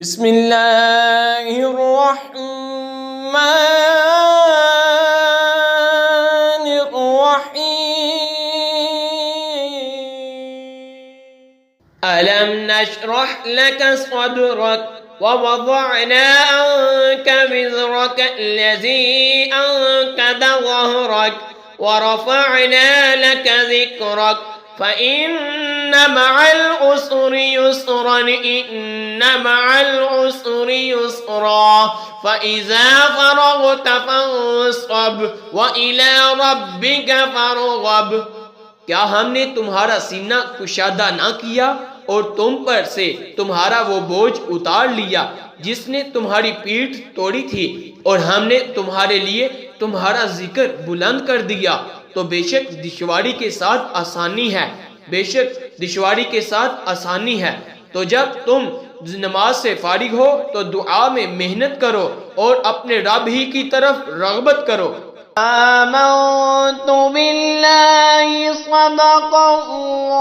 बिस्मिल्लाहिर्रहमानिर्रहीम। अलम नशरह luck सदरक ववदअना अन्का विज़रक अल्लज़ी अंक़ज़ ज़हरक वरफ़अना luck ज़िक्रक फ़इन्न मअल उसरि युस्रन इन्न मअल उसरि युस्रा फ़इज़ा फ़रग़त फ़ंसब व इला रब्बिक फ़रग़ब। क्या हमने तुम्हारा सीना कुशादा ना किया और तुम पर से तुम्हारा वो बोझ उतार लिया जिसने तुम्हारी पीठ तोड़ी थी, और हमने तुम्हारे लिए तुम्हारा जिक्र बुलंद कर दिया। तो बेशक दुश्वारी के साथ आसानी है, बेशक दुश्वारी के साथ आसानी है। तो जब तुम नमाज से फारिग हो तो दुआ में मेहनत करो और अपने रब ही की तरफ रग़बत करो। आमन्तु बिल्लाहि सदक़ल्लाहु